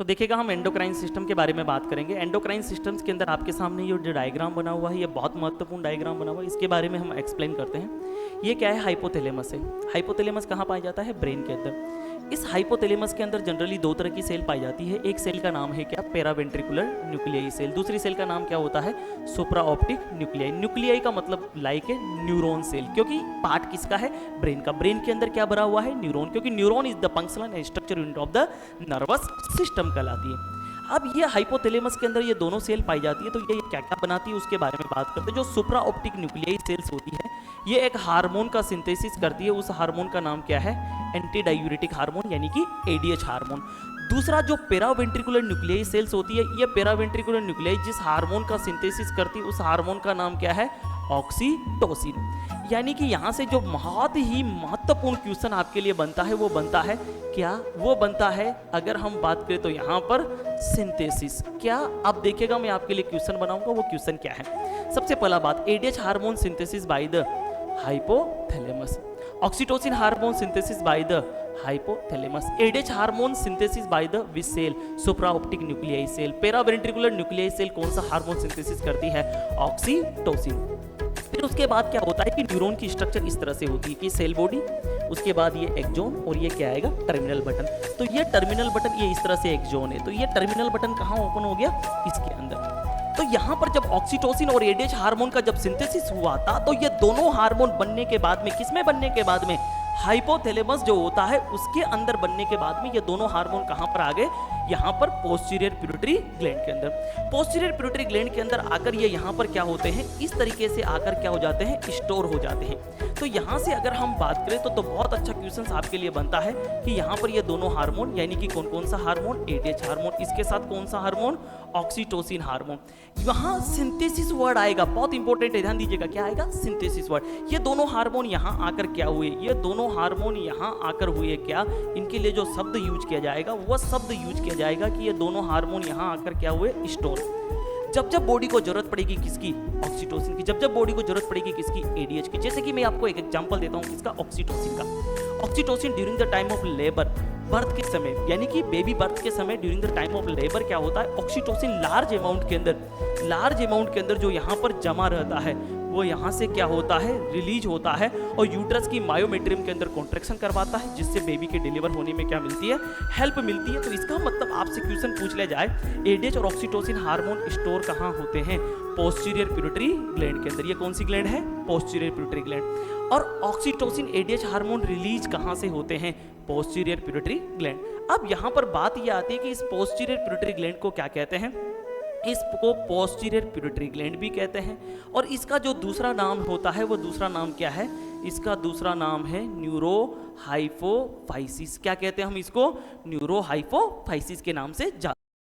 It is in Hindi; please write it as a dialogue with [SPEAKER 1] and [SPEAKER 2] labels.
[SPEAKER 1] तो देखिएगा हम एंडोक्राइन सिस्टम के बारे में बात करेंगे। एंडोक्राइन सिस्टम्स के अंदर आपके सामने ये जो डायग्राम बना हुआ है, ये बहुत महत्वपूर्ण डायग्राम बना हुआ है, इसके बारे में हम एक्सप्लेन करते हैं। ये क्या है? हाइपोथैलेमस है। हाइपोथैलेमस कहाँ पाया जाता है? ब्रेन के अंदर। इस हाइपोथैलेमस के अंदर जनरली दो तरह की सेल पाई जाती है। एक सेल का नाम है क्या? Paraventricular nuclei cell. दूसरी सेल का नाम क्या होता है? सुप्रा ऑप्टिक न्यूक्लियाई। न्यूक्लियाई का मतलब लाइक है न्यूरॉन सेल, क्योंकि पार्ट किसका है? ब्रेन का। ब्रेन के अंदर क्या भरा हुआ है? न्यूरॉन, क्योंकि neuron is the functional and structure unit of the nervous system कहलाती है। अब ये हाइपोथैलेमस के अंदर ये दोनों सेल पाई जाती है, तो ये क्या क्या बनाती है उसके बारे में बात करते हैं। जो सुप्रा ऑप्टिक न्यूक्लियाई सेल्स होती है, ये एक हार्मोन का सिंथेसिस करती है। उस हार्मोन का नाम क्या है? एंटी डायूरेटिक हार्मोन, यानी कि एडीएच हार्मोन। दूसरा जो पैरावेंट्रिकुलर न्यूक्लियाई सेल्स होती है, ये पैरावेंट्रिकुलर न्यूक्लियाई जिस हार्मोन का सिंथेसिस करती है, उस हार्मोन का नाम क्या है? ऑक्सीटोसिन। यानी कि यहाँ से जो बहुत ही महत्वपूर्ण क्वेश्चन आपके लिए बनता है, वो बनता है क्या? वो बनता है, अगर हम बात करें तो यहाँ पर सिंथेसिस क्या। अब देखिएगा मैं आपके लिए क्वेश्चन बनाऊंगा, वो क्वेश्चन क्या है। सबसे पहला बात, ADH hormone synthesis by the hypothalamus, oxytocin hormone synthesis by the hypothalamus, ADH hormone synthesis by the which cell? Supraoptic nuclei cell. Paraventricular nuclei cell कौन सा हार्मोन सिंथेसिस करती है? ऑक्सीटोसिन। फिर उसके बाद क्या होता है कि न्यूरॉन की स्ट्रक्चर इस तरह से होती है कि सेल बॉडी, उसके बाद ये एक्सोन, और ये क्या आएगा? Terminal button. तो ये टर्मिनल बटन, ये इस तरह से एक्सोन है, तो ये टर्मिनल बटन कहाँ ओपन हो गया? इसके अंदर। तो यहाँ पर जब ऑक्सीटोसिन और एडीएच हार्मोन का जब सिंथेसिस हुआ था, तो ये दोनों हार्मोन बनने के बाद में, किसमें बनने के बाद में? हाइपोथैलेमस जो होता है उसके अंदर बनने के बाद में ये दोनों हार्मोन कहां पर आ गए? यहाँ पर पोस्टीरियर पिट्यूटरी ग्लैंड के अंदर। पोस्टीरियर पिट्यूटरी ग्लैंड के अंदर आकर ये यहाँ पर क्या होते हैं? इस तरीके से आकर क्या हो जाते हैं? स्टोर हो जाते हैं। तो यहाँ से अगर हम बात करें तो बहुत अच्छा क्वेश्चन आपके लिए बनता है कि यहाँ पर ये दोनों हार्मोन, यानी कि कौन कौन सा हार्मोन? एडीएच हार्मोन, इसके साथ कौन सा हार्मोन? Oxytocin hormone. यहाँ सिंथेसिस वर्ड आएगा, बहुत इंपॉर्टेंट है, ध्यान दीजिएगा। क्या आएगा? Synthesis word. ये दोनों हार्मोन यहाँ आकर क्या हुए? ये दोनों हार्मोन यहाँ आकर हुए क्या? इनके लिए जो शब्द यूज किया जाएगा, वह शब्द यूज किया जाएगा कि ये दोनों हार्मोन यहाँ आकर क्या हुए? स्टोर। जब जब बॉडी को जरूरत पड़ेगी किसकी? ऑक्सीटोसिन की। जब जब बॉडी को जरूरत पड़ेगी किसकी? एडीएच की। जैसे कि मैं आपको एक एग्जांपल देता हूँ किसका? ऑक्सीटोसिन का। Oxytocin during the time of labour, birth के समय, यानी कि बेबी बर्थ के समय during the time of labour क्या होता है? ऑक्सीटोसिन लार्ज अमाउंट के अंदर जो यहाँ पर जमा रहता है, वो यहाँ से क्या होता है? रिलीज होता है और यूट्रस की मायोमेट्रियम के अंदर कॉन्ट्रैक्शन करवाता है, जिससे बेबी के डिलीवर होने में क्या मिलती है? हेल्प मिलती है। तो इसका मतलब आपसे क्वेश्चन पूछ लिया जाए, एडीएच और ऑक्सीटोसिन हार्मोन स्टोर कहाँ होते हैं? पोस्टीरियर पिट्यूटरी ग्लैंड के अंदर। ये कौन सी ग्लैंड है? Posterior pituitary gland. और ऑक्सीटोसिन एडीएच हार्मोन रिलीज कहाँ से होते हैं? Posterior pituitary gland. अब यहाँ पर बात यह आती है कि इस पोस्टीरियर पिट्यूटरी ग्लैंड को क्या कहते हैं? इसको पोस्टीरियर पिट्यूटरी ग्लैंड भी कहते हैं। और इसका जो दूसरा नाम होता है, वो दूसरा नाम क्या है? इसका दूसरा नाम है न्यूरोहाइपोफाइसिस। क्या कहते हैं हम इसको? न्यूरोहाइपोफाइसिस के नाम से